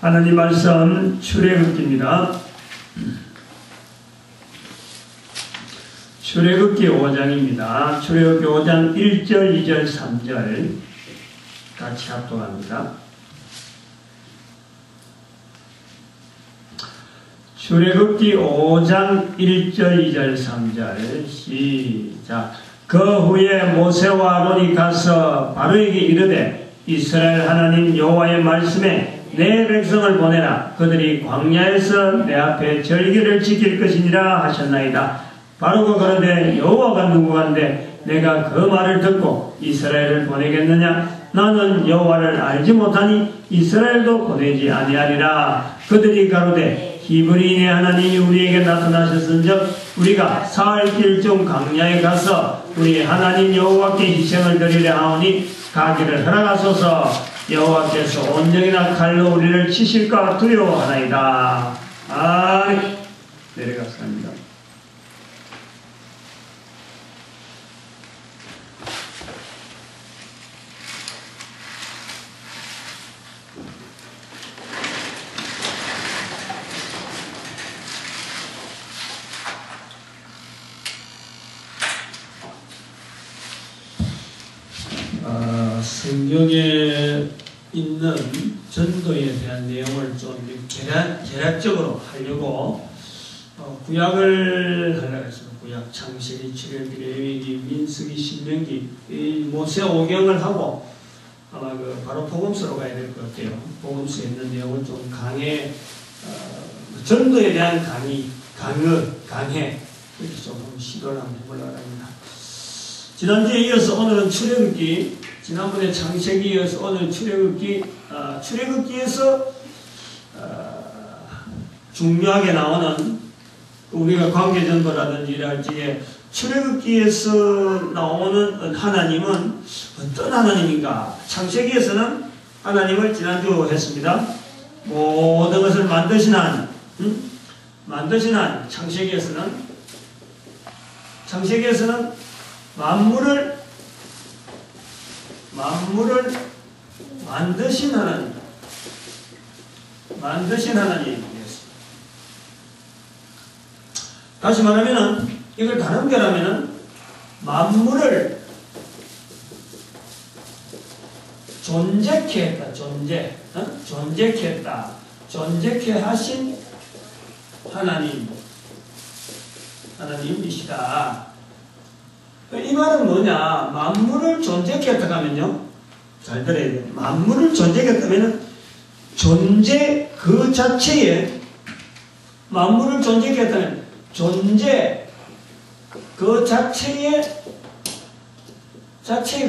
하나님 말씀 출애굽기입니다. 출애굽기 5장입니다. 출애굽기 5장 1절, 2절, 3절 같이 합독합니다. 출애굽기 5장 1절, 2절, 3절 시작. 그 후에 모세와 아론이 가서 바로에게 이르되 이스라엘 하나님 여호와의 말씀에 내 백성을 보내라. 그들이 광야에서 내 앞에 절기를 지킬 것이니라 하셨나이다. 바로가 그러되 여호와가 누구한데 내가 그 말을 듣고 이스라엘을 보내겠느냐? 나는 여호와를 알지 못하니 이스라엘도 보내지 아니하리라. 그들이 가로되 히브리인의 하나님이 우리에게 나타나셨은즉 우리가 사흘 길 중 광야에 가서 우리 하나님 여호와께 희생을 드리려 하오니 가기를 허락하소서. 여호와께서 온전히나 칼로 우리를 치실까 두려워하나이다. 아멘. 내려갔습니다. 성경에 있는 전도에 대한 내용을 좀 개략적으로 하려고 구약을 하려고 했습니다. 구약, 창세기, 출애굽기, 레위기, 민수기, 신명기, 이 모세오경을 하고 아마 바로 복음서로 가야 될 것 같아요. 복음서에 있는 내용을 좀 전도에 대한 강해 이렇게 조금 시도를 한번 해보려고 합니다. 지난주에 이어서 오늘은 출애굽기, 지난번에 창세기에 이어서 오늘 출애굽기에서 중요하게 나오는 우리가 관계전도라든지 이럴 적에 출애굽기에서 나오는 하나님은 어떤 하나님인가? 창세기에서는 하나님을 지난주 했습니다. 모든 것을 만드신 한, 창세기에서는 만물을 만드신 하나님이었습니다. 다시 말하면은, 이걸 다른 게라면은, 만물을 존재케 했다, 존재케 하신 하나님이시다. 이 말은 뭐냐? 만물을 존재케 했다고 하면요. 잘 들어야 돼요. 만물을 존재케 했다면 존재 그 자체에 만물을 존재케 했다면 존재 그 자체의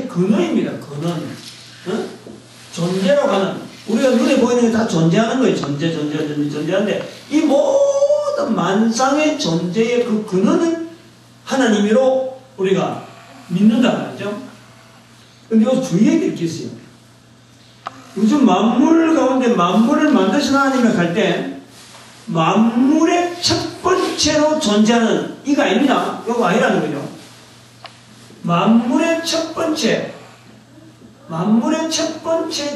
근원입니다. 근원. 존재로 가는 우리가 눈에 보이는 게 다 존재하는 거예요. 존재하는데 이 모든 만상의 존재의 그 근원은 하나님으로 우리가 믿는다 말이죠. 근데 여기서 주의해야 될 게 있어요. 요즘 만물 가운데 만물을 만드신 하나님을 할 때 만물의 첫 번째로 존재하는 이가 아닙니다. 이거 아니라는 거죠. 만물의 첫 번째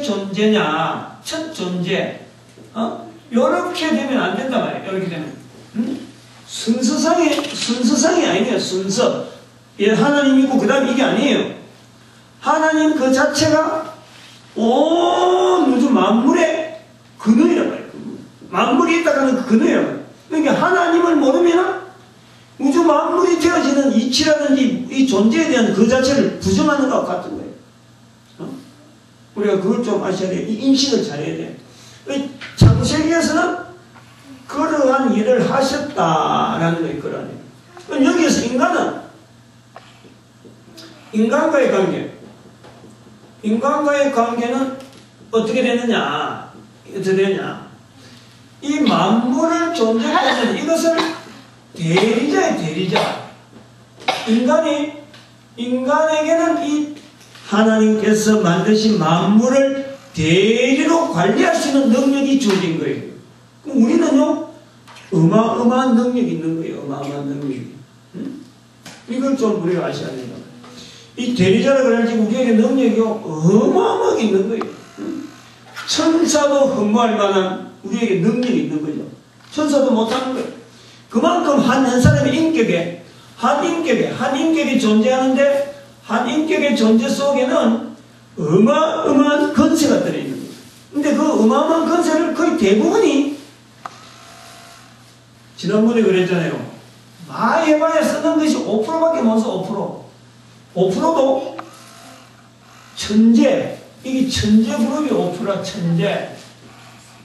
존재냐, 첫 존재, 요렇게 되면 안 된단 말이에요. 이렇게 되면. 순서상이 아니에요. 순서. 예, 하나님 있고, 그 다음에 이게 아니에요. 하나님 그 자체가 온 우주 만물의 근원이란 말이에요. 만물이 있다고 하는 그 근원이란 말이에요. 그러니까 하나님을 모르면 우주 만물이 되어지는 이치라든지 이 존재에 대한 그 자체를 부정하는 것과 같은 거예요. 우리가 그걸 좀 아셔야 돼요. 이 인식을 잘해야 돼요. 창세기에서는 그러한 일을 하셨다라는 거 있거든요. 여기에서 인간과의 관계는 어떻게 되느냐? 이 만물을 존재하는 이것을 대리자. 인간에게는 이 하나님께서 만드신 만물을 대리로 관리할 수 있는 능력이 주어진 거예요. 그럼 우리는요, 어마어마한 능력이 있는 거예요. 어마어마한 능력이. 이걸 좀 우리가 아셔야 된다. 이 대리자라 그럴지 우리에게 능력이 어마어마하게 있는 거예요. 천사도 흠모할 만한 우리에게 능력이 있는 거죠. 천사도 못하는 거예요. 그만큼 한 사람의 인격에, 한 인격이 존재하는데, 한 인격의 존재 속에는 어마어마한 권세가 들어있는 거예요. 근데 그 어마어마한 권세를 거의 대부분이, 지난번에 그랬잖아요. 많이 해봐야 쓰는 것이 5%밖에 못 써, 5%. 5%도 천재, 이게 천재 그룹이 5%라, 천재.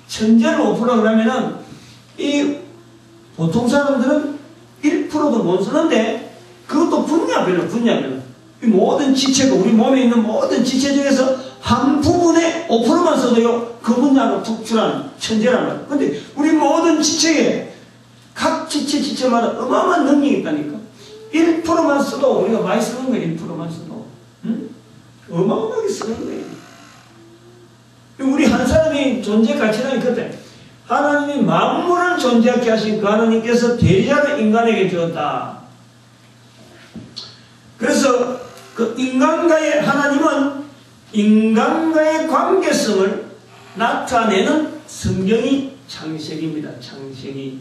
천재를 5%라 그러면은, 이 보통 사람들은 1%도 못 쓰는데, 그것도 분야별로. 이 모든 지체가, 우리 몸에 있는 모든 지체 중에서 한 부분에 5%만 써도요, 그 분야로 특출한 천재란 말이에요. 근데 우리 모든 지체에, 각 지체마다 어마어마한 능력이 있다니까. 1%만 써도 우리가 많이 쓰는 거예요. 1%만 써도. 응? 어마어마하게 쓰는 거예요. 우리 한 사람이 존재 가치라는 그때 하나님이 만물을 존재하게 하신 그 하나님께서 대리자를 인간에게 주었다. 그래서 그 인간과의 하나님은 인간과의 관계성을 나타내는 성경이 창세기입니다. 창세기.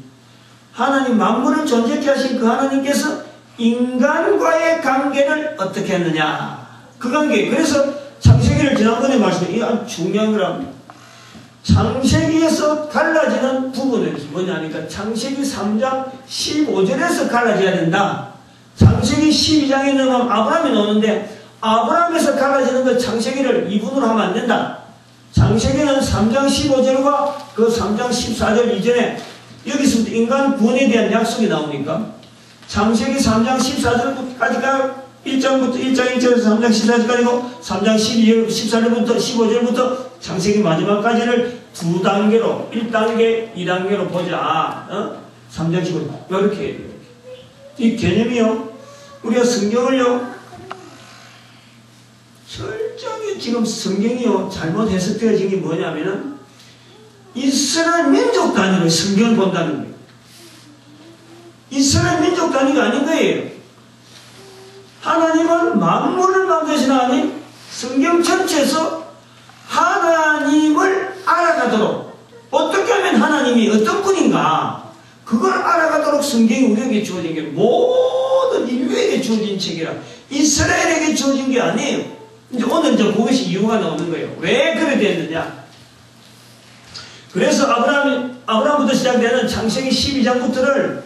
하나님 만물을 존재케 하신 그 하나님께서 인간과의 관계를 어떻게 했느냐. 그 관계. 그래서 창세기를 지난번에 말씀드린 이게 아주 중요한 거랍니다. 창세기에서 갈라지는 부분은 뭐냐 하니까 창세기 3장 15절에서 갈라져야 된다. 창세기 12장에는 아브라함이 나오는데 아브라함에서 갈라지는 것 창세기를 2분으로 하면 안 된다. 창세기는 3장 15절과 그 3장 14절 이전에 여기서부터 인간 구원에 대한 약속이 나오니까 창세기 3장 14절까지가 1장 1절에서 3장 14절까지고 3장 12절, 14절부터 15절부터 창세기 마지막까지를 두 단계로 1단계, 2단계로 보자. 3장 15절 이렇게 해야 돼요. 이 개념이요. 우리가 성경을요 철저하게 지금 성경이요 잘못 해석되어진 게 뭐냐면은 이스라엘 민족 단위로 성경을 본다는 거예요. 이스라엘 민족 단위가 아닌 거예요. 하나님은 만물을 만드신 하나님, 성경 전체에서 하나님을 알아가도록 어떻게 하면 하나님이 어떤 분인가 그걸 알아가도록 성경이 우리에게 주어진 게 모든 인류에게 주어진 책이라 이스라엘에게 주어진 게 아니에요. 이제 오늘 이제 그것이 이유가 나오는 거예요. 왜 그렇게 됐느냐? 그래서 아브라함부터 시작되는 창세기 12장부터를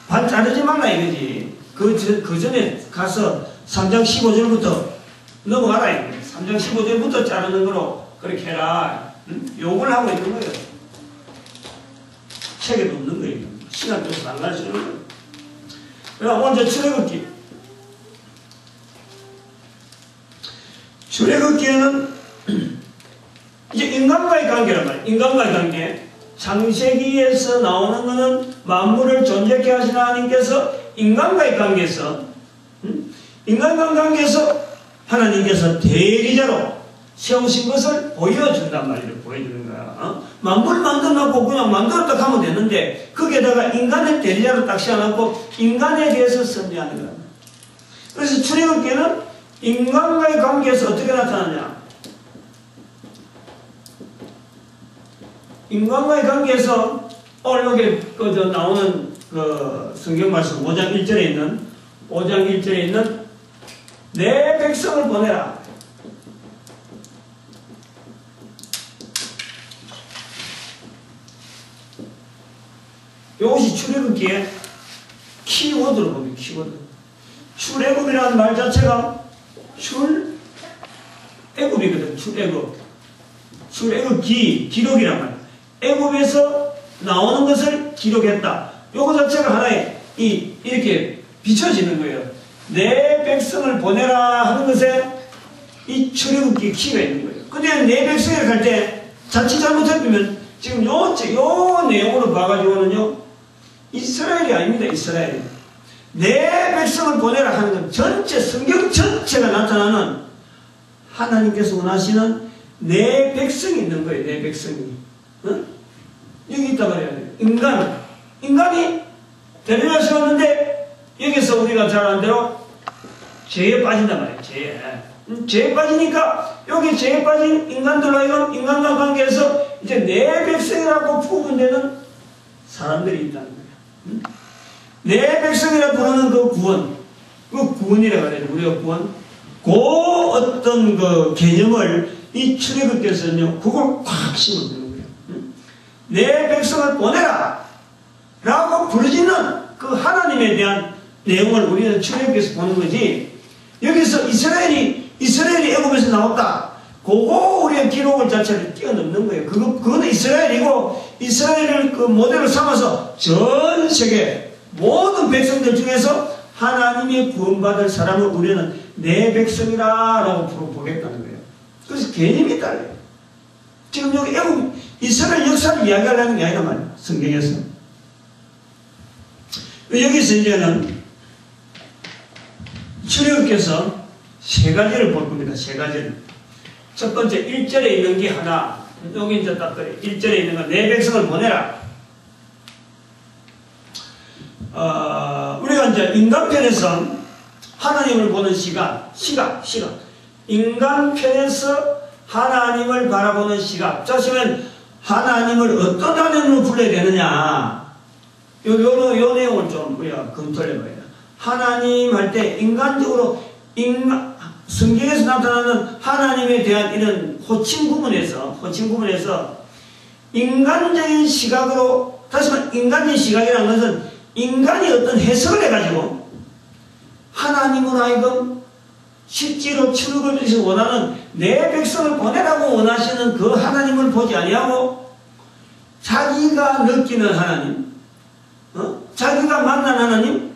반 자르지 말라 이거지. 그 전에 가서 3장 15절부터 넘어가라 이거지. 3장 15절부터 자르는 거로 그렇게 해라. 욕을 하고 있는 거예요. 책에도 없는 거예요. 시간 줘서 안 가르치는 거예요. 그럼 오늘 출애굽기. 출애굽기에는 이제 인간과의 관계란 말이에요. 인간과의 관계. 창세기에서 나오는 것은 만물을 존재케 하신 하나님께서 인간과의 관계에서 인간과의 관계에서 하나님께서 대리자로 세우신 것을 보여준단 말이에요. 보여주는 거야. 만물을 만들어놓고 그냥 만들었다 하면 되는데 거기에다가 인간의 대리자로 딱 세워놓고 인간에 대해서 섭리하는 거야. 그래서 출애굽기에는 인간과의 관계에서 어떻게 나타나냐? 인간과의 관계에서 오늘 여기 나오는 그 성경 말씀 5장 1절에 있는 내 백성을 보내라. 이것이 출애굽기의 키워드로 봅니다. 키워드. 출애굽이라는 말 자체가 출애굽이거든. 출애굽기 기록이란 말이야. 애굽에서 나오는 것을 기록했다. 요거 자체가 하나의 이렇게 비춰지는 거예요. 내 백성을 보내라 하는 것에 이 출애굽기 키가 있는 거예요. 근데 내 백성이라고 할 때 자칫 잘못해보면 지금 요 내용으로 봐가지고는요 이스라엘이 아닙니다. 이스라엘이. 내 백성을 보내라 하는 건 전체 성경 전체가 나타나는 하나님께서 원하시는 내 백성이 있는 거예요. 내 백성이. 여기 있다 말이야. 인간이 데려다 세웠는데 여기서 우리가 잘 아는 대로 죄에 빠진단 말이에요. 죄에 빠지니까 여기 죄에 빠진 인간들과 인간과 관계에서 이제 내 백성이라는 백성이라고 부르는 사람들이 있다는 거예요. 내 백성이라 부르는 그 구원, 그 구원이라고 해야 되죠. 우리가 구원. 그 어떤 그 개념을 이 출애굽께서는요, 그걸 꽉 심어주는 거예요. 내 백성을 보내라! 라고 부르짖는 그 하나님에 대한 내용을 우리는 출애굽에서 보는 거지, 여기서 이스라엘이 애굽에서 나왔다. 그거 우리의 기록을 자체를 뛰어넘는 거예요. 그거는 이스라엘이고, 이스라엘을 그 모델로 삼아서 전 세계 모든 백성들 중에서 하나님의 구원받을 사람을 우리는 내 백성이라고 보겠다는 거예요. 그래서 개념이 달라요. 지금 여기 애굽, 이스라엘 역사를 이야기하려는 게 아니란 말이에요. 성경에서. 여기서 이제는 출애굽께서 세 가지를 볼 겁니다. 세 가지를. 첫 번째, 1절에 있는 게 하나. 여기 이제 딱 그래. 1절에 있는 건 내 백성을 보내라. 우리가 이제 인간편에서 하나님을 보는 시각. 인간편에서 하나님을 바라보는 시각. 자시면 하나님을 어떤 하나님으로 불러야 되느냐. 요 내용을 좀 우리가 검토를 해봐야 돼요. 하나님 할 때 인간적으로, 성경에서 나타나는 하나님에 대한 이런 호칭 구분에서 인간적인 시각으로, 다시 말해 인간적인 시각이라는 것은 인간이 어떤 해석을 해가지고 하나님으로 하여금 실제로 출애굽을 위해서 원하는 내 백성을 보내라고 원하시는 그 하나님을 보지 아니하고 자기가 느끼는 하나님, 자기가 만난 하나님,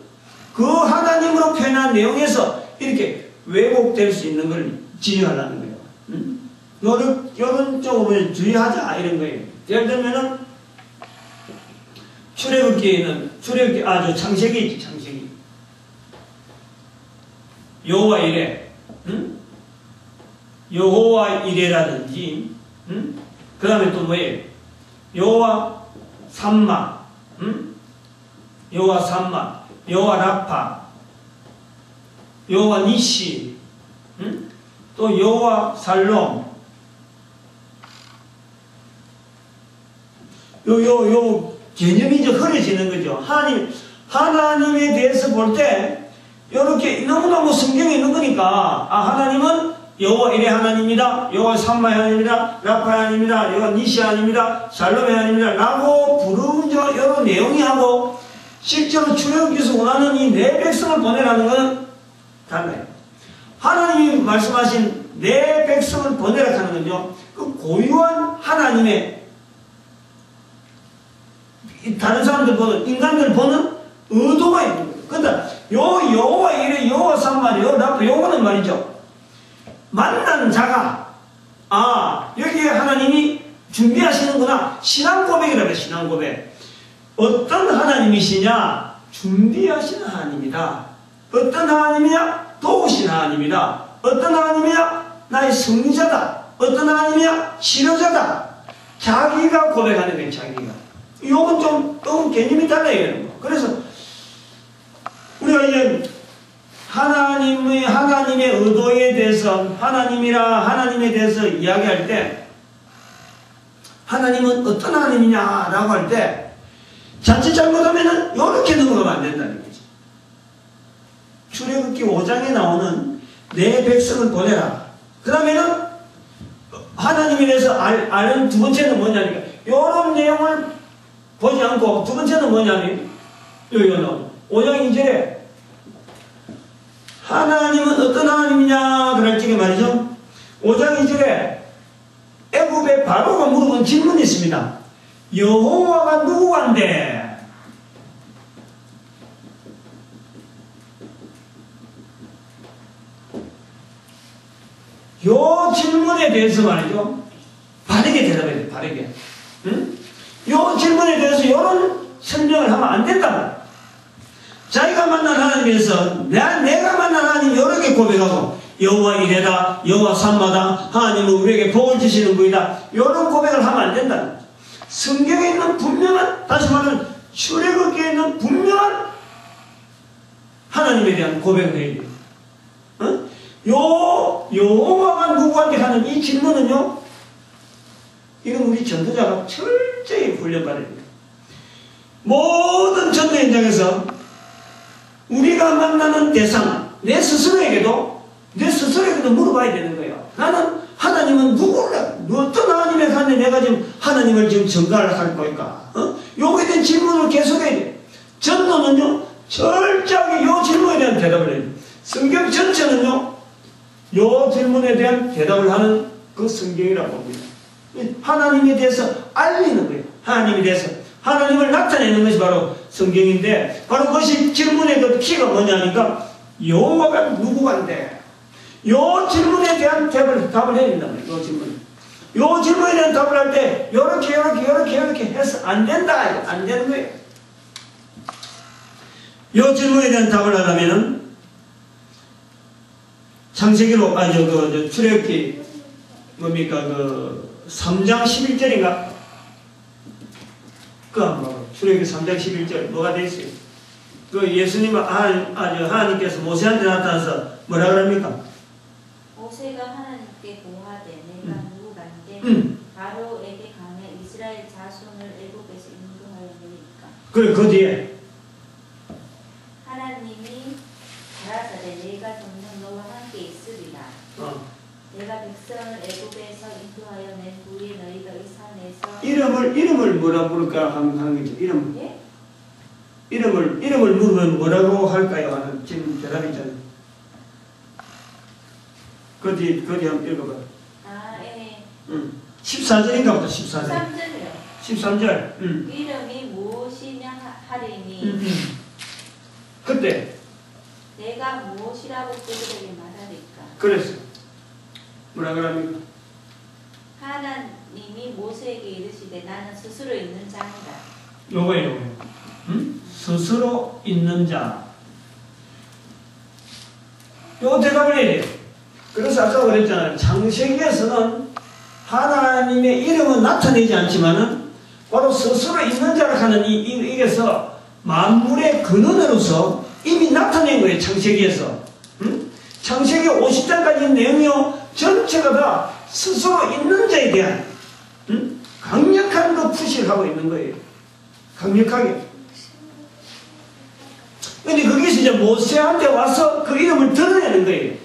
그 하나님으로 표현한 내용에서 이렇게 왜곡될 수 있는 걸 지휘하라는 거예요. 요런 쪽으로 주의하자 이런 거예요. 예를 들면은 창세기 있지, 창세기. 여호와 이레, 여호와 이레라든지, 그 다음에 또 뭐예요? 여호와 삼마, 여호와 삼마, 여호와 라파, 여호와 니시, 또 여호와 살롬. 요 개념이 이제 흐려지는 거죠. 하나님에 대해서 볼 때 이렇게 너무너무 성경에 있는 거니까, 하나님은 여호와 이레 하나님이다, 여호와 삼마의 하나님이다, 라파의 하나님이다, 여호와 니시 하나님이다, 살롬의 하나님이다 라고 부르는 이런 내용이 하고, 실제로 출애굽께서 원하는 이 내 백성을 보내라는 것은 달라요. 하나님이 말씀하신 내 백성을 보내라 하는 건요, 그 고유한 하나님의, 다른 사람들 보는, 인간들 보는 의도가 있는 거예요. 그러니까 여호와 이레, 여호와 삼마, 여호와 라파, 요거는 말이죠, 만난 자가 여기에 하나님이 준비하시는구나. 신앙 고백이라고 해요. 신앙 고백. 어떤 하나님이시냐? 준비하시는 하나님이다. 어떤 하나님이냐? 도우신 하나님이다. 어떤 하나님이냐? 나의 승리자다. 어떤 하나님이냐? 치료자다. 자기가 고백하는 거예요. 자기가. 이건 좀 개념이 달라요. 그래서 우리가 이제 하나님의 의도에 대해서, 하나님에 대해서 이야기할 때, 하나님은 어떤 하나님이냐라고 할 때, 자칫 잘못하면은 이렇게 넘어가면 안 된다는 거죠. 출애굽기 5장에 나오는 내 백성을 보내라. 그 다음에는 하나님에 대해서 아는 두 번째는 뭐냐니까, 이런 내용을 보지 않고, 두 번째는 뭐냐면, 여기는 5장 2절에 하나님은 어떤 하나님이냐 그럴 적에 말이죠, 5장 2절에 애굽의 바로가 물어본 질문이 있습니다. 여호와가 누구간데? 요 질문에 대해서 말이죠, 바르게 대답해야 돼. 바르게. 요 질문에 대해서 이런 설명을 하면 안 된다. 자기가 만난 하나님에서 내가 만난 하나님 여러 개 고백하고, 여호와 이레다, 여호와 삼마다, 하나님은 우리에게 복을 주시는 분이다, 이런 고백을 하면 안 된다. 성경에 있는 분명한, 다시 말하면 출애굽기에 있는 분명한 하나님에 대한 고백을 해야 돼요. 여호와가 누구한테 하는 이 질문은요, 이건 우리 전도자가 철저히 철저히 훈련받아야 돼요. 모든 전도 현장에서 우리가 만나는 대상, 내 스스로에게도 물어봐야 되는 거예요. 나는 하나님은 누구를, 어떤 하나님의 간에 내가 지금 하나님을 지금 전가를 할 거니까? 요거에 대한 질문을 계속해야 돼요. 전도는요, 철저하게 요 질문에 대한 대답을 해요. 성경 전체는요, 요 질문에 대한 대답을 하는 그 성경이라고 봅니다. 하나님에 대해서 알리는 거예요. 하나님에 대해서. 하나님을 나타내는 것이 바로 성경인데, 바로 그것이 질문의 그 키가 뭐냐니까, 여호와가 누구간데, 요 질문에 대한 답을 해야 된단 말이에요. 요 질문. 요 질문에 대한 답을 할 때, 요렇게 해서 안 된다. 안 되는 거예요. 요 질문에 대한 답을 하려면은, 창세기로, 출애굽기, 뭡니까, 3장 11절인가? 출애굽기 3장 11절, 뭐가 돼 있어요? 예수님은, 하나님께서 모세한테 나타나서 뭐라 그럽니까? 모세가 하나님께 고하되 내가 누구간데 바로에게 가며 이스라엘 자손을 애굽에서 인도하였느니까. 그래, 그 뒤에 하나님이 가라사대 내가 정녕 너와 함께 있으리라. 내가 백성을 애굽에서 인도하여 낸 후에 너희가 이 산에서 이름을 뭐라 부를까 하는 거죠. 예? 이름을 물으면 뭐라고 할까요? 하는 지금 대답이 있잖아요. 그 뒤 한번 읽어봐. 예. 14절인가 보다, 14절. 13절이요. 13절. 이름이 무엇이냐 하리니 그때 내가 무엇이라고 그들에게 말하리까. 그랬어. 뭐라 그럽니까? 하나님이 모세에게 이르시되 나는 스스로 있는 자니라. 요거예요. 스스로 있는 자. 요거 대답을 해야 돼요. 그래서 아까 그랬잖아요. 창세기에서는 하나님의 이름은 나타내지 않지만은 바로 스스로 있는 자라 하는 이게서 만물의 근원으로서 이미 나타낸 거예요. 창세기에서. 창세기 50장까지 내용이요. 전체가 다 스스로 있는 자에 대한 강력한 그 푸시를 하고 있는 거예요. 강력하게. 근데 그게 이제 모세한테 와서 그 이름을 드러내는 거예요.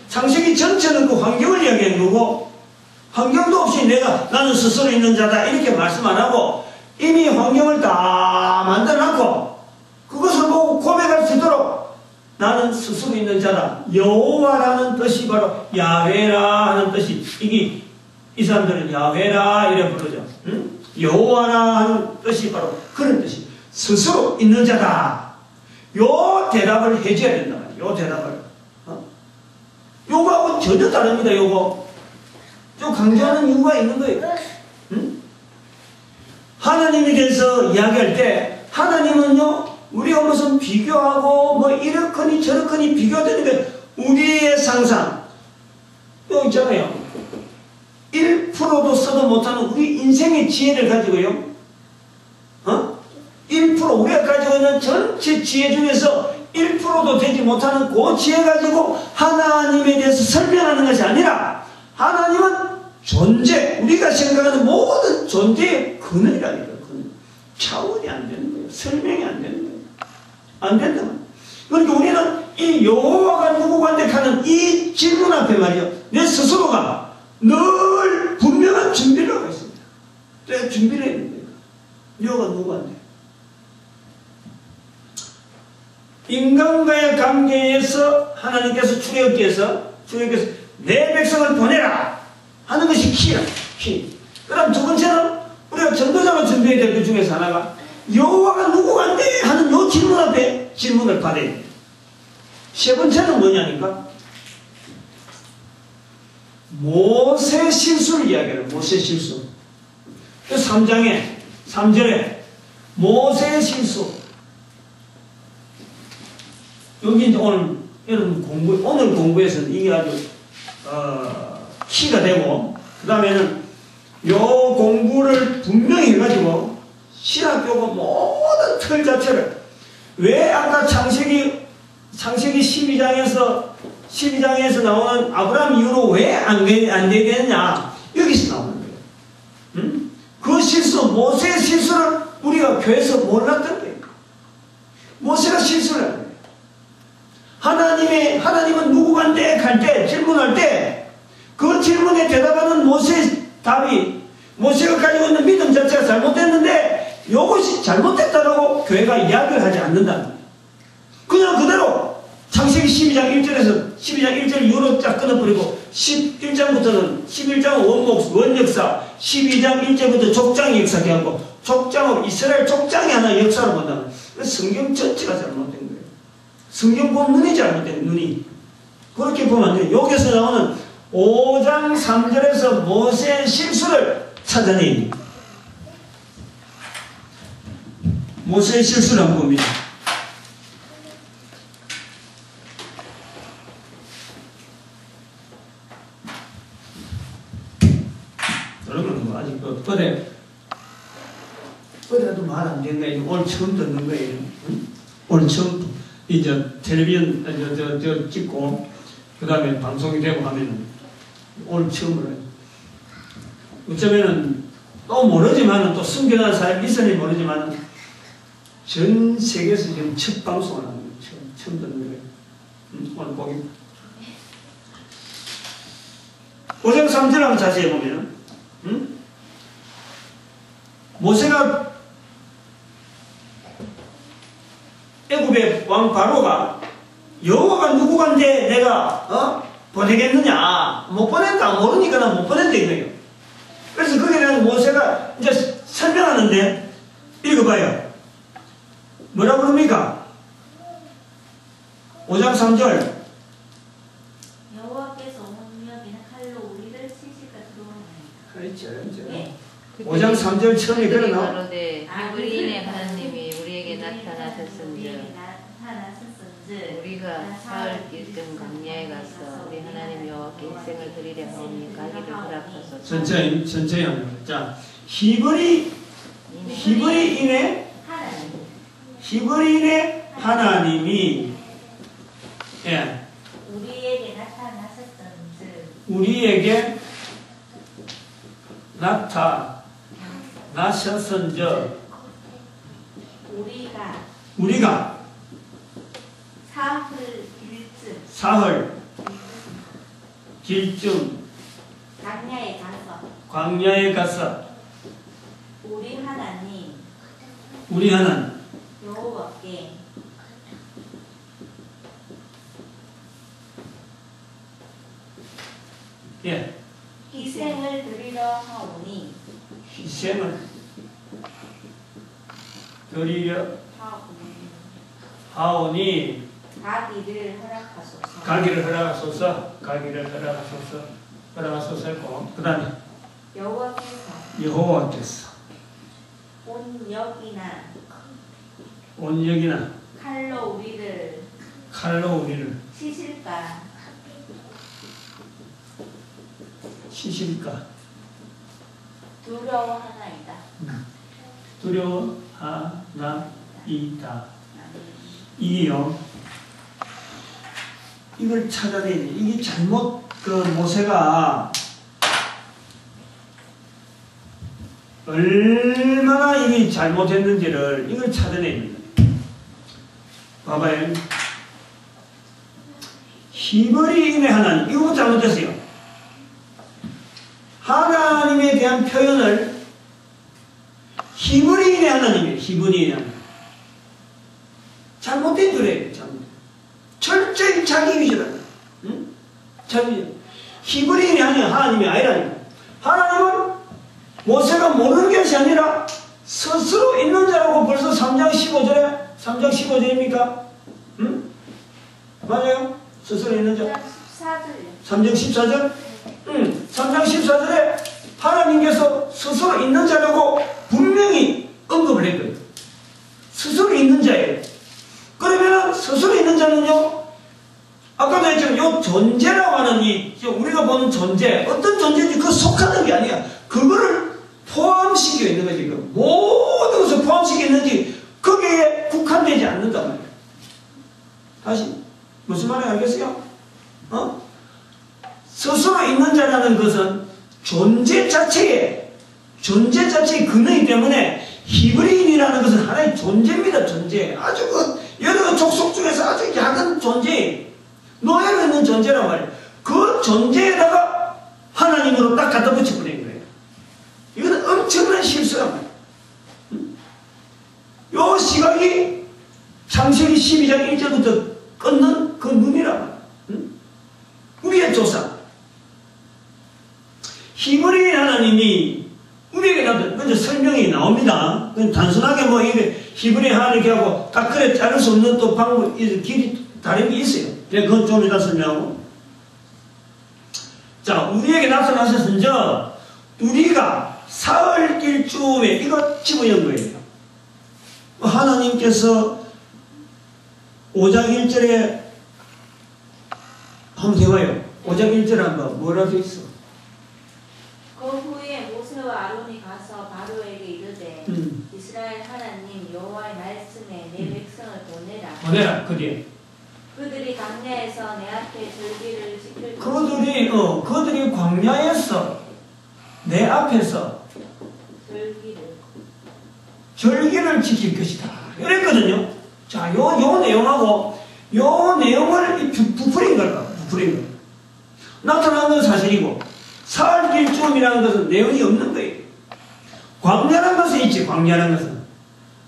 창세기 전체는 그 환경을 이야기하는 거고, 환경도 없이 나는 스스로 있는 자다 이렇게 말씀 안 하고 이미 환경을 다 만들어놨고 그것을 보고 고백할 수 있도록 나는 스스로 있는 자다. 여호와라는 뜻이 바로 야훼라 하는 뜻이, 이게 이 사람들은 야훼라 이래 부르죠. 여호와라 하는 뜻이 바로 그런 뜻이, 스스로 있는 자다. 요 대답을 해줘야 된다. 요 대답을. 요거하고 전혀 다릅니다. 요거. 좀 강조하는 이유가 있는 거예요. 하나님에 대해서 이야기할 때 하나님은요, 우리가 무슨 비교하고 뭐 이렇거니 저렇거니 비교되는 게 우리의 상상. 여기 있잖아요. 1%도 써도 못하는 우리 인생의 지혜를 가지고요. 1% 우리가 가지고 있는 전체 지혜 중에서 1%도 되지 못하는 그 지혜 가지고 하나님에 대해서 설명하는 것이 아니라 하나님은 존재, 우리가 생각하는 모든 존재의 근원이라니까. 근원. 차원이 안 되는 거예요. 설명이 안 되는 거예요. 안 된다. 그러니까 우리는 이 여호와가 누구간데 하는 이 질문 앞에 말이요, 내 스스로가 늘 분명한 준비를 하고 있습니다. 내가 준비를 해야 됩니다. 여호와가 누구간데. 인간과의 관계에서 하나님께서 출애굽기에서 내 백성을 보내라 하는 것이 키야. 키. 그 다음 두 번째는 우리가 전도자가 준비해야 될 그 중에서 하나가 여호와가 누구간데 하는 요 질문 앞에 질문을 받아야 돼. 세 번째는 뭐냐니까 모세 실수를 이야기해요. 모세 실수. 3장에 3절에 모세의 실수. 여기 이제 오늘 공부에서는 이게 아주 키가 되고, 그 다음에는 요 공부를 분명히 해가지고 신학교고 모든 틀 자체를 왜 아까 창세기 12장에서 나오는 아브라함 이후로 왜 안 되게 되느냐, 여기서 나오는 거예요. 그 실수 모세가 교회에서 몰랐던 거예요. 모세가 실수를 한 거예요. 하나님은 누구간데 갈 때, 질문할 때, 그 질문에 대답하는 모세의 답이, 모세가 가지고 있는 믿음 자체가 잘못됐는데, 이것이 잘못됐다라고 교회가 이야기를 하지 않는다는 거예요. 그냥 그대로 창세기 12장 1절에서 12장 1절 이후로 쫙 끊어버리고 11장부터는 11장은 원역사, 12장 1절부터 족장의 역사게 하고 족장은 이스라엘 족장이 하나 역사를 본다는 거예요. 성경 전체가 잘못된 거예요. 성경 본 눈이 잘못된 눈이. 그렇게 보면 안 돼요. 여기서 나오는 5장 3절에서 모세의 실수를 찾아냅니다. 모세의 실수를 한번 봅니다. 여러분, 뭐 아직 어제도 말 안 된 거예요. 오늘 처음 듣는 거예요. 응? 오늘 처음 이제 텔레비전 찍고 그 다음에 방송이 되고 하면은 오늘 처음으로 해요. 어쩌면은 또 모르지만은 또 숨겨난 사회 미선이 모르지만은 전 세계에서 지금 첫 방송을 하는 거예요. 처음 듣는 거예요. 오늘 보기 5장 3절 한번 자세히 보면은 모세가 애굽의 왕 바로가 여호와가 누구간데 내가 보내겠느냐, 못 보낸다, 모르니까 나 못 보낸다 이거예요. 그래서 거기에 대한 모세가 이제 설명하는데 읽어봐요. 뭐라고 그럽니까? 5장 3절. 여호와께서 온 여기는 칼로 우리를 치실까 두려워하나이다. 그렇죠. 네. 5장 3절 처음에 그러나 가로되 우리의 하나님이 우리에게 나타나셨은즉 우리가 사흘 길쯤 광야에 가서 우리 하나님 여호와께 희생을 드리려 하오니 가기를 허락하소서. 천천히 합니다. 자, 히브리인의 하나님이 우리에게 나타나셨던즉 우리에게 나타나셨은즉 우리가 사흘 길쯤 광야에 가서 우리 하나님 여호와께 희생을 드리려 하오니 희생을 드리려 하오니 가기를 허락하소서. 가기를 허락하소서 했고, 그 다음에 여호와께서 온 역이나 칼로 우리를 치실까 두려워하나이다. 이게요, 이걸 찾아내야 돼. 이게 잘못, 모세가 얼마나 이게 잘못했는지를 이걸 찾아냅니다. 봐봐요. 히브리인의 하나님, 이거 잘못했어요. 하나님에 대한 표현을 히브리인의 하나님이에요. 히브리인의 하나님. 잘못된 거래요. 철저히 자기 위주다. 응? 히브리인이 하나님이 아니라니까. 하나님은 모세가 모르는 것이 아니라 스스로 있는 자라고 벌써 3장 15절입니까? 응? 맞아요? 스스로 있는 자. 3장 14절? 응. 3장 14절에 하나님께서 스스로 있는 자라고 분명히 언급을 했거든요. 스스로 있는 자예요. 그러면 스스로 있는 자는요, 아까도 했지만 이 존재라고 하는 우리가 보는 존재, 어떤 존재인지 그 속하는 게 아니야. 그거를 포함시켜 있는 거지. 모든 것을 포함시켜 있는지 거기에 국한되지 않는단 말이야. 다시 무슨 말인지 알겠어요? 스스로 있는 자라는 것은 존재 자체의 근원이기 때문에 히브리인이라는 것은 하나의 존재입니다. 존재. 아주 여러 족속 중에서 아주 작은 존재, 노예로 있는 존재란 말이에요. 그 존재에다가 하나님으로 딱 갖다 붙여버린 거예요. 이건 엄청난 실수란 말이에요. 요 시각이 창세기 12장 1절부터 끊는 그 눈이란 말이에요. 우리의 조상. 히브리인 하나님이 우리에게 나도 먼저 설명이 나옵니다. 단순하게 뭐 히브리인 하나님 이렇게 하고 딱 그래 자를 수 없는 또 방법, 길이 다른 게 있어요. 그건 좀 이따 설명하고. 자, 우리에게 나타나셔서 우리가 사흘길쯤에 이거 집어연 거예요. 하나님께서 5장 1절에 한번 해봐요. 5장 1절에 한번 뭐라고 돼 있어? 그 후에 모세와 아론이 가서 바로에게 이르되 이스라엘 하나님 여호와의 말씀에 내 백성을 보내라. 그 뒤에 그들이 광야에서 내 앞에 절기를 지킬 그들이 광야에서 내 앞에서 절기를 지킬 것이다. 이랬거든요. 자, 요 내용하고 요 내용을 부풀린 걸까? 부풀린 거. 나타난 건 사실이고 사흘길쯤이라는 것은 내용이 없는 거예요. 광야라는 것은 있지. 광야라는 것은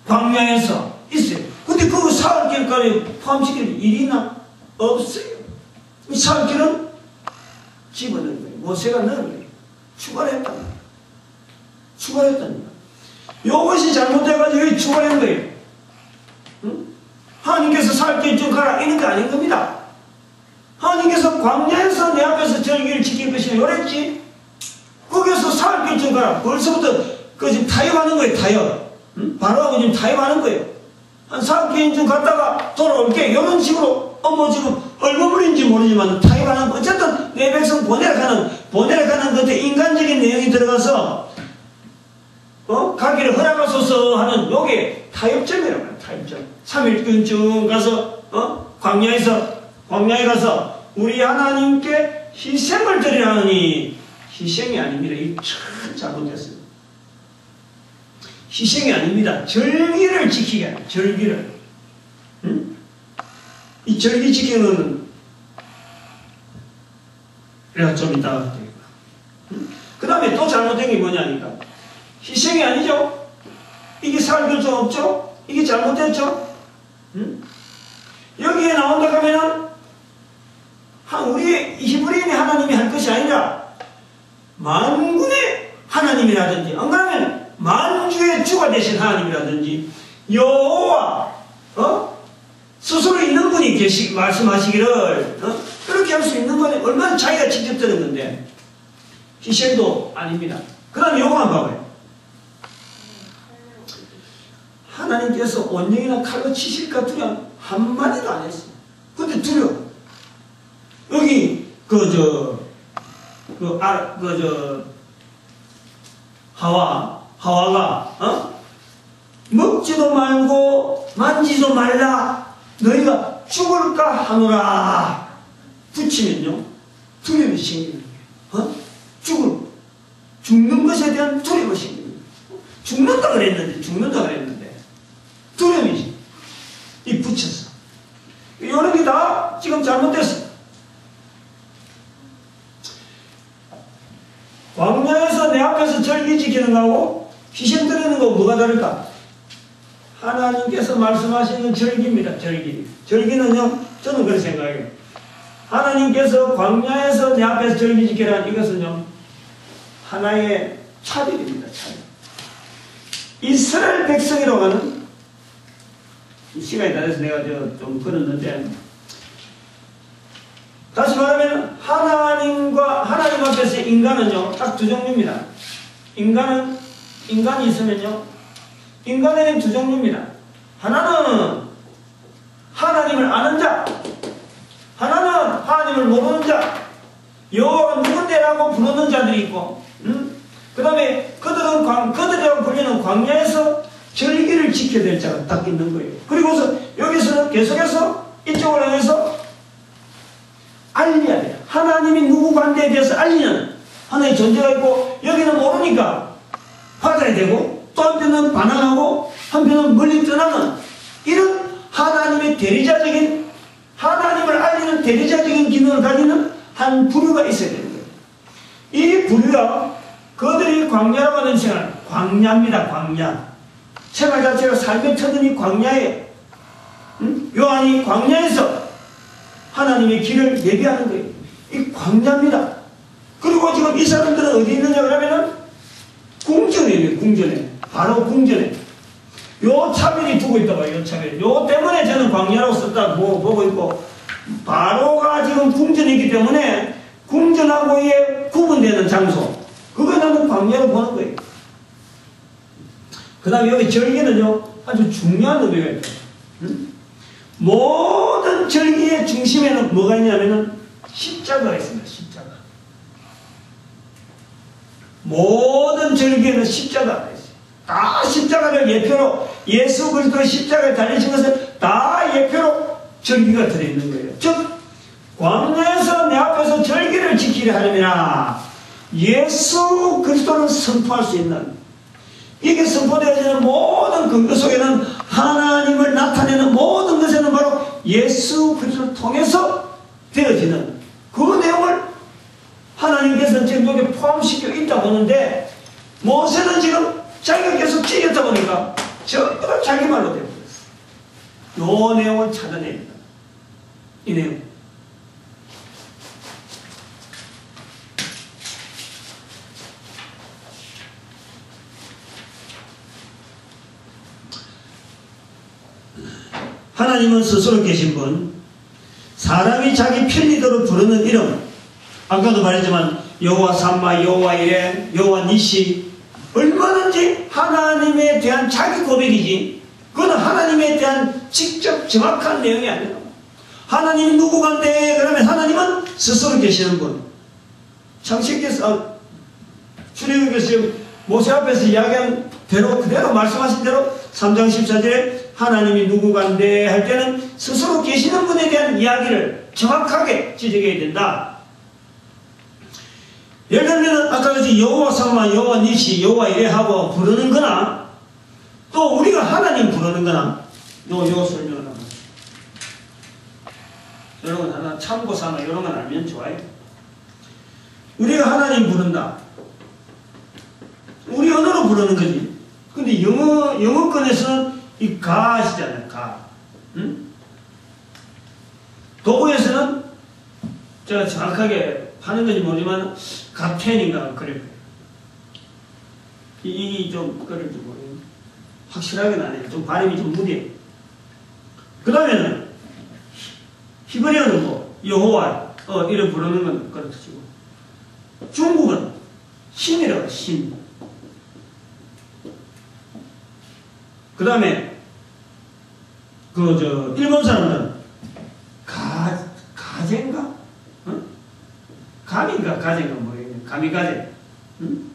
광야에서 있어요. 근데 그 사흘길까지 포함시킬 일이나 없어요. 이 사흘길은 집어넣은 거예요. 모세가 넣은 거예요. 추가했단 말이에요. 추가했단 말이에요. 요것이 잘못돼가지고 여기 추가한 거예요. 응? 하나님께서 사흘길쯤 가라 이런 게 아닌 겁니다. 하나님께서 광야에서 내 앞에서 절기를 지킬 것이라 그랬지. 거기서 사흘길쯤 가라. 벌써부터 그 지금 타협하는 거예요. 타협. 응? 바로하고 지금 타협하는 거예요. 한 사흘길쯤 갔다가 돌아올게. 이런 식으로 뭐 지금 얼마물인지 모르지만 타협하는 거. 어쨌든 내 백성 보내라 가는 것에 인간적인 내용이 들어가서 가기를 허락하소서 하는 요게 타협점이라고 해요. 타협점. 3일쯤 가서 광야에 가서 우리 하나님께 희생을 드리라니 희생이 아닙니다. 이 참 잘못됐어요. 희생이 아닙니다. 절기를 지키게 해요. 절기를. 응? 이 절기 지키는 내가 좀 이따가 그 다음에 또 잘못된 게 뭐냐니까 희생이 아니죠. 이게 살길 좀 없죠. 이게 잘못됐죠. 응? 여기에 나온다 하면은 우리 히브리인의 하나님이 할 것이 아니라 만군의 하나님이라든지 안 그러면 만주의 주가 되신 하나님이라든지 여호와 스스로 있는 분이 말씀하시기를 그렇게 할 수 있는 거는 얼마나 자기가 직접 드는 건데 희생도 아닙니다. 그 다음에 요거만 봐봐요. 하나님께서 원령이나 칼로 치실까 두려움 한마디도 안 했어요. 근데 두려워. 여기 하와가 먹지도 말고 만지도 말라 너희가 죽을까 하노라 붙이면요 두려움이 생기는 거예요. 죽는 것에 대한 두려움이 생기는 거예요. 죽는다 그랬는데 두려움이지. 이 붙였어. 이런 게 다 지금 잘못됐어. 광야에서 내 앞에서 절기 지키는 거하고 희생 드리는 거 뭐가 다를까? 하나님께서 말씀하시는 절기입니다. 절기는요 저는 그렇게 생각해요. 하나님께서 광야에서 내 앞에서 절기 지키라는 이것은요 하나의 차별입니다. 차별. 이스라엘 백성이라고 하는 시간이 다 돼서 내가 좀 끊었는데 다시 말하면 하나님 앞에서 인간은요 딱 두 종류입니다. 인간이 있으면요 인간에는 두 종류입니다. 하나는 하나님을 아는 자, 하나는 하나님을 모르는 자. 여호와가 누군데라고 부르는 자들이 있고, 그 다음에 그들이라고 불리는 광야에서 절기를 지켜야 될 자가 딱 있는 거예요. 그리고서 여기서는 계속해서 이쪽으로 향해서 알려야 돼요. 하나님이 누구 관대에 대해서 알리는 하나의 존재가 있고 여기는 모르니까 받아야 되고 또 한편은 반항하고 한편은 멀리 떠나는 이런 하나님의 대리자적인 하나님을 알리는 대리자적인 기능을 가지는 한 부류가 있어야 되는 거예요. 이 부류가 그들이 광야라고 하는 생활, 광야입니다. 광야. 생활 자체가 삶의 터전이 광야에 요한이 광야에서 하나님의 길을 예비하는 거예요. 이 광야입니다. 그리고 지금 이 사람들은 어디 있느냐 그러면은 궁전이에요. 궁전에. 바로 궁전에. 요 차별이 두고 있다 봐요. 요 차별. 요 때문에 저는 광야라고 썼다고 보고 있고, 바로가 지금 궁전이기 때문에 궁전하고의 구분되는 장소, 그거 나는 광야로 보는 거예요. 그 다음에 여기 절기는요 아주 중요한 의미가 있다. 모든 절기의 중심에는 뭐가 있냐면은 십자가가 있습니다. 십자가. 모든 절기에는 십자가가 있어요. 다 십자가를 예표로, 예수 그리스도의 십자가에 달리신 것은 다 예표로 절기가 들어있는 거예요. 즉 광야에서 내 앞에서 절기를 지키려 하려면 예수 그리스도를 선포할 수 있는, 이게 선포되어지는 모든 근거 속에는 하나님을 나타내는 모든 것에는 바로 예수 그리스도를 통해서 되어지는 그 내용을 하나님께서는 지금 여기 포함시켜 있다 보는데, 모세는 지금 자기가 계속 찌겼다 보니까 전부 다 자기 말로 되어버렸어요. 이 내용을 찾아냅니다. 이 내용. 하나님은 스스로 계신 분, 사람이 자기 편리대로 부르는 이름, 아까도 말했지만 여호와 삼마, 여호와 이레, 여호와 니시, 얼마든지 하나님에 대한 자기 고백이지, 그건 하나님에 대한 직접 정확한 내용이 아니에요. 하나님이 누구간데 그러면 하나님은 스스로 계시는 분. 창세기에서 출애굽에서 모세 앞에서 이야기한 대로 그대로 말씀하신 대로 3장 14절에 하나님이 누구간데 할 때는 스스로 계시는 분에 대한 이야기를 정확하게 지적해야 된다. 예를 들면 아까 같이 여호와 삼마, 여호와 니시, 여호와 이레 하고 부르는 거나, 또 우리가 하나님 부르는 거나, 요 설명을 하면 이런 건 하나 참고 삼아 이런 건 알면 좋아요. 우리가 하나님 부른다. 우리 언어로 부르는 거지. 근데 영어권에서는 이 가시잖아요. 가. 응? 도구에서는 제가 정확하게 하는 건지 모르지만 갑텐인가 그럴 거예요. 이게 좀 그럴지 모르겠는데 확실하게 나네요. 좀 발음이 좀 무뎌요. 그 다음에는 히브리어는 뭐 여호와 이를 부르는 건 그렇다 치고, 중국은 신이라고 신. 그 다음에 일본 사람들은 가젠가? 어? 가미가 가젠가 모르겠네. 가미가제. 응?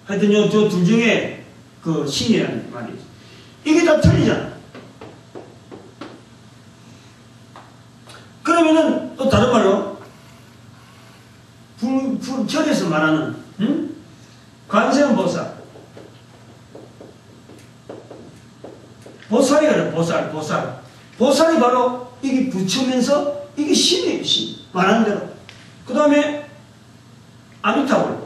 하여튼 저 둘 중에 그 신이라는 말이 있어. 이게 다 틀리잖아. 그러면은 또 다른 말로 절에서 말하는 관세음보살, 보살이거든. 보살이 바로 이게 붙이면서 이게 신이에요. 신. 말하는 대로. 그 다음에 아미타불,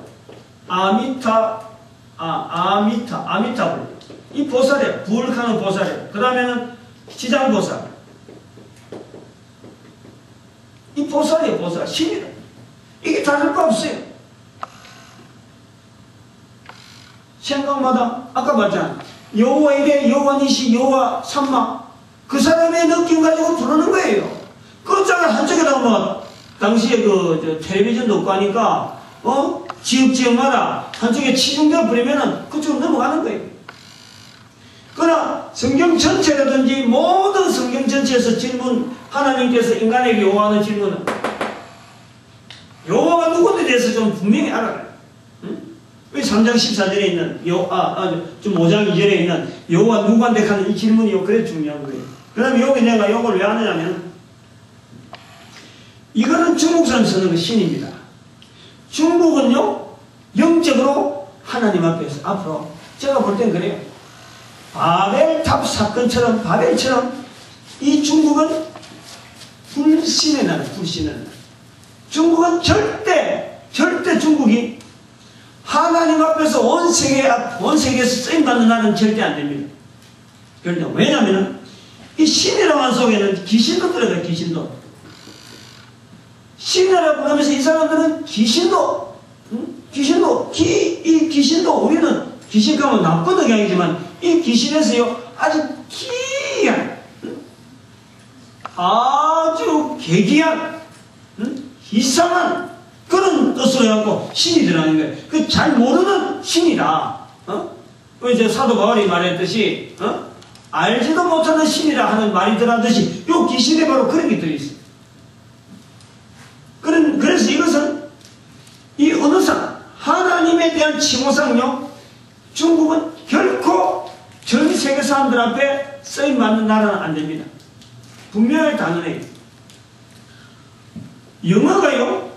아미타불. 이 보살이에요. 부울카는 보살이에요. 그 다음에는 지장보살. 이 보살이에요. 보살. 신이다. 이게 다를 거 없어요. 생각마다 아까 말했잖아. 여호와 이레, 여호와 니시, 여호와 삼마, 그 사람의 느낌 가지고 부르는 거예요. 그 짝을 한쪽에다 뭐 당시에 텔레비전도 없고 하니까 지역마다 한쪽에 치중되어 버리면은 그쪽으로 넘어가는 거예요. 그러나 성경 전체라든지 모든 성경 전체에서 질문, 하나님께서 인간에게 요구하는 질문은 여호와가 누구에 대해서 좀 분명히 알아가요. 응? 3장 14절에 있는 좀 5장 2절에 있는 여호와 누구한테 하는 이 질문이 그래 중요한 거예요. 그 다음에 여기 내가 이걸 왜 하느냐면, 이거는 중국 사람이 쓰는 거 신입니다. 중국은요 영적으로 하나님 하나님 앞에서 앞으로 제가 볼 땐 그래요. 바벨탑 사건처럼 바벨처럼 이 중국은 불신의 나라, 불신의 나라. 중국은 절대 중국이 하나님 앞에서 온 세계에서 쓰임받는 나라는 절대 안 됩니다. 그런데 왜냐하면 이 신이라고 하는 속에는 귀신도 들어가요. 신이라고 하면서 이 사람들은 귀신도 우리는 귀신 가면 나쁜 영향이지만 이 귀신에서요 아주 기이한 아주 괴기한 이상한 그런 뜻으로 해갖고 신이 들어가는 거예요. 그 잘 모르는 신이라 이제 사도 바울이 말했듯이 알지도 못하는 신이라 하는 말이 들어가듯이 요 귀신에 바로 그런 게 들어있어요. 그래서 이것은 이 언어상 하나님에 대한 칭호상요 중국은 결코 전 세계 사람들 앞에 쓰임받는 나라는 안 됩니다. 분명히 당연해요. 영어가요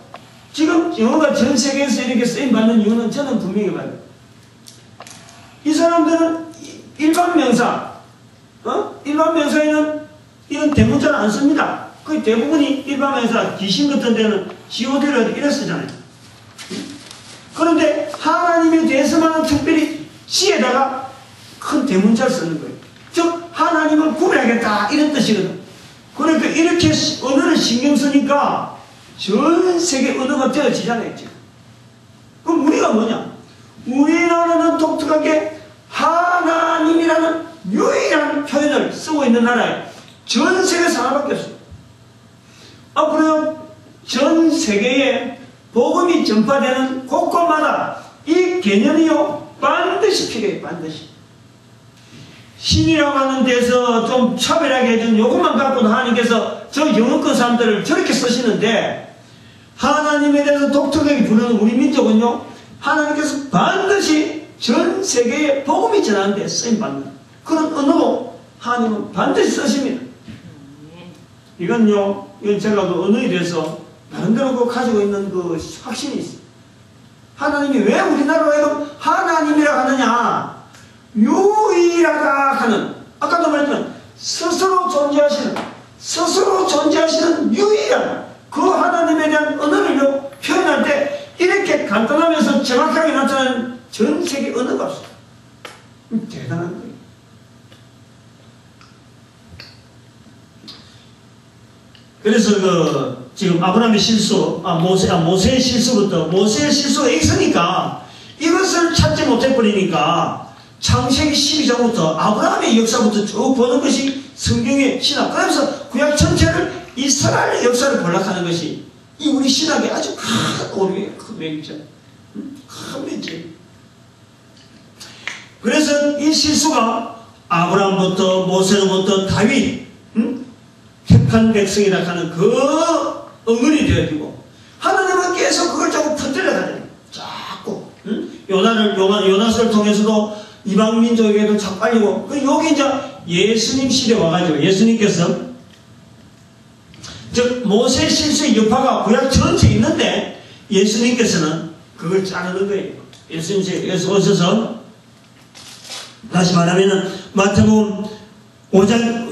지금 영어가 전 세계에서 이렇게 쓰임받는 이유는 저는 분명히 봐요. 이 사람들은 일반 명사 일반 명사에는 이런 대문자를 안 씁니다. 거의 대부분이 일반 명사 귀신 같은 데는 GOD를 이래 쓰잖아요. 그런데 하나님에 대해서만 특별히 C에다가 큰 대문자를 쓰는 거예요. 즉 하나님을 구별하겠다 이런 뜻이거든. 그러니까 이렇게 언어를 신경 쓰니까 전 세계 언어가 되어지잖아요. 그럼 우리가 뭐냐? 우리나라는 독특하게 하나님이라는 유일한 표현을 쓰고 있는 나라예요. 전 세계에서 하나밖에 없어요. 앞으로 전 세계에 복음이 전파되는 곳곳마다 이 개념이요 반드시 필요해요. 반드시. 신이라고 하는 데서 좀 차별하게 해준 요것만 갖고도 하나님께서 저 영어권 사람들을 저렇게 쓰시는데 하나님에 대해서 독특하게 부르는 우리 민족은요 하나님께서 반드시 전 세계에 복음이 전하는데 쓰임받는 그런 언어로 하나님은 반드시 쓰십니다. 이건 제가 그 언어에 대해서 나름대로 가지고 있는 그 확신이 있어요. 하나님이 왜 우리나라로 하나님이라고 하느냐? 유일하다 하는, 아까도 말했지만 스스로 존재하시는 유일한 그 하나님에 대한 언어를 표현할 때 이렇게 간단하면서 정확하게 나타나는 전 세계 언어가 없어요. 대단한 거예요. 그래서 지금 아브라함의 실수, 모세의 실수가 있으니까 이것을 찾지 못해버리니까 창세기 12장부터 아브라함의 역사부터 쭉 보는 것이 성경의 신학. 그러면서 구약 전체를 이스라엘의 역사를 볼락하는 것이 이 우리 신학의 아주 큰 오류예요. 큰 맥이죠. 큰 맥이죠. 그래서 이 실수가 아브라함부터 모세로부터 다윗, 택한 백성이라 하는 그 응언이 되어지고 하나님은 계속 그걸 자꾸 퍼뜨려가잖아요. 자꾸 요나스를 통해서도 이방 민족에게도 자꾸 알리고 여기 이제 예수님 시대 와가지고 예수님께서 즉 모세 실수의 여파가 구약 전체에 있는데 예수님께서는 그걸 자르는 거예요. 예수님께서 오셔서 다시 말하면은 마태복음 6장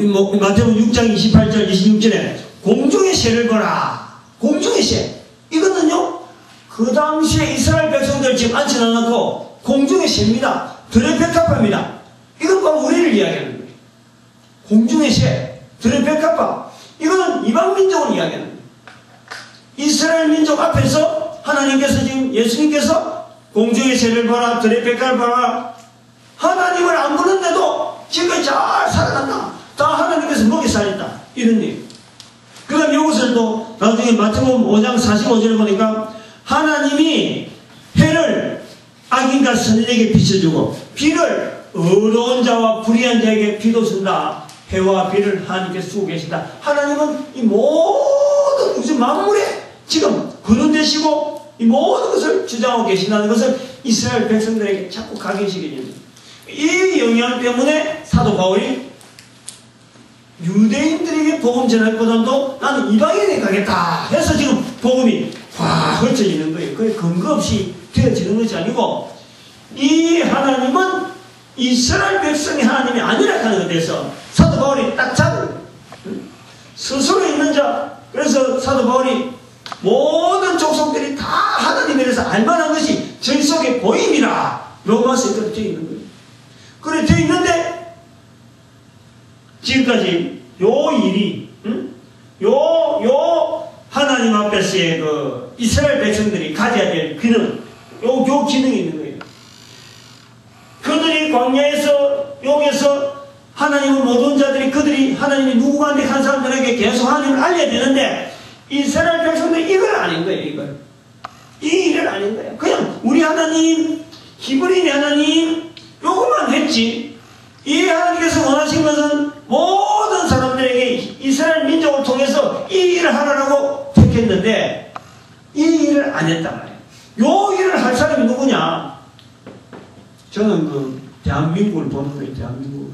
28절 26절에 공중의 새를 보라. 공중의 새. 이거는요 그 당시에 이스라엘 백성들 지금 앉혀놔놓고 공중의 새입니다. 들의 백합화입니다. 이건 바로 우리를 이야기하는 거예요. 공중의 새, 들의 백합화. 이거는 이방 민족을 이야기하는 거예요. 이스라엘 민족 앞에서 하나님께서 지금 예수님께서 공중의 새를 봐라, 들의 백합을 봐라. 하나님을 안 보는데도 지금까지 잘 살아간다. 다 하나님께서 먹이 살렸다. 이런 얘기. 그 다음 이것을 또 나중에 마태복음 5장 45절에 보니까 하나님이 해를 악인과 선인에게 비춰주고 비를 어려운 자와 불의한 자에게 비도 준다. 해와 비를 하나님께서 주고 계신다. 하나님은 이 모든 우주 만물에 지금 근원 되시고 이 모든 것을 주장하고 계신다는 것을 이스라엘 백성들에게 자꾸 각인시키게 됩니다. 이 영향 때문에 사도 바울이 유대인들에게 복음 전할보다도 나는 이방인에게 가겠다 해서 지금 복음이 확 펼쳐지는 거예요. 그게 근거 없이 되어지는 것이 아니고 이 하나님은 이스라엘 백성의 하나님이 아니라 하는 것에 대해서 사도 바울이 딱 잡은 스스로 있는 자. 그래서 사도 바울이 모든 족속들이 다 하나님에 대해서 알만한 것이 저희 속에 보임이라 로마서에 그렇게 되어 있는 거예요. 그래 되어 있는데 지금까지 요 일이 요 하나님 앞에서의 그 이스라엘 백성들이 가져야 될 기능, 요 기능이 있는 거예요. 그들이 광야에서 여기서 하나님을 못 온 자들이 그들이 하나님이 누구간데 한 사람들에게 계속 하나님을 알려야 되는데 이스라엘 백성들이 이걸 아닌 거예요. 이걸. 이 일을 아닌 거예요. 그냥 우리 하나님, 히브리인의 하나님 요것만 했지. 이 하나님께서 원하신 것은 모든 사람들에게 이스라엘 민족을 통해서 이 일을 하라고 택했는데 이 일을 안 했단 말이에요. 요 일을 할 사람이 누구냐? 저는 그 대한민국을 보는 거예요. 대한민국.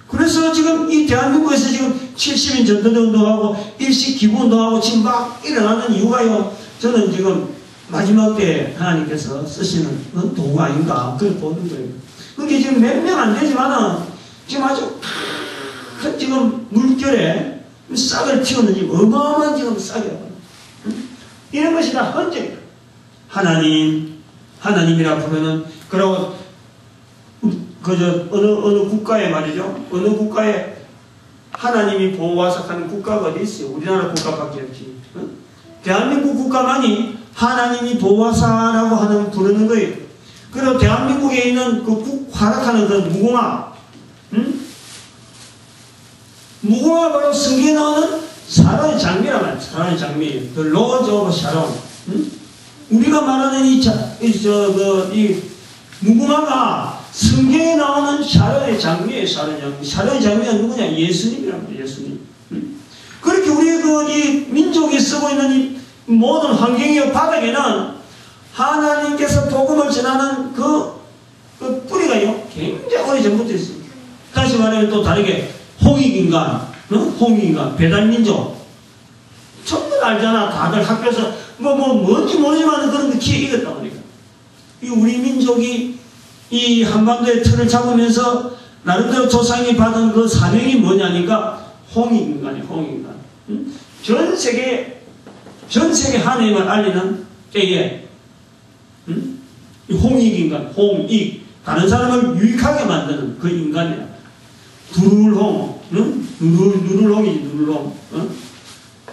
그래서 지금 이 대한민국에서 지금 70인 전도운동하고 일식 기부운동하고 지금 막 일어나는 이유가요. 저는 지금 마지막 때 하나님께서 쓰시는 도구 아닌가 그걸 보는 거예요. 그게 지금 몇 명 안 되지만은 지금 아주 큰 지금 물결에 싹을 틔우는 지금 어마어마한 지금 싹이에요. 이런 것이 다 헌정이에요. 하나님이라 부르는 그러고 그저 어느 국가에 말이죠. 어느 국가에 하나님이 보호하사하는 국가가 어디 있어요? 우리나라 국가밖에 없지. 대한민국 국가만이 하나님이 보호하사라고 하는 부르는 거예요. 그리고 대한민국에 있는 그 활약하는 그 무궁화, 무궁화 바로 성경에 나오는 샤론의 장미란 말이에요. 샤론의 장미, The Rose of Sharon. 우리가 말하는 이 무궁화가 성경에 나오는 샤론의 장미예요. 샤론의 장미. 샤론의 장미가 누구냐? 예수님이란 말이에요. 예수님. 그렇게 우리 이 민족이 쓰고 있는 이 모든 환경의 바닥에는 하나님께서 복음을 전하는 그 뿌리가요. 굉장히 오래전부터 있어요. 다시 말하면 또 다르게 홍익인간, 홍익인간, 배달민족. 전부 다 알잖아. 다들 학교에서 뭔지 모르지만 그런 거 기회 읽었단 말이야. 이 우리 민족이 이 한반도의 틀을 잡으면서 나름대로 조상이 받은 그 사명이 뭐냐니까 홍익인간이에요. 홍익인간. 전 세계 하나님을 알리는 때에 이 홍익인간, 홍익 다른 사람을 유익하게 만드는 그 인간이야. 누를홍, 누를홍이지 누를홍.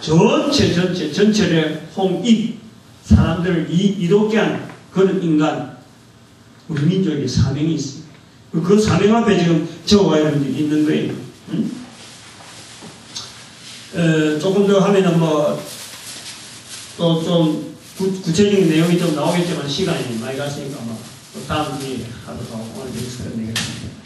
전체를 홍익 사람들을 이롭게 하는 그런 인간. 우리 민족에 사명이 있습니다. 그 사명 앞에 지금 저와 여러분들이 있는 거예요. 조금 더 하면은 또 좀 구체적인 내용이 좀 나오겠지만 시간이 많이 갔으니까 또 다음 기회에 하도록 하고 오늘 여기서 끝내겠습니다.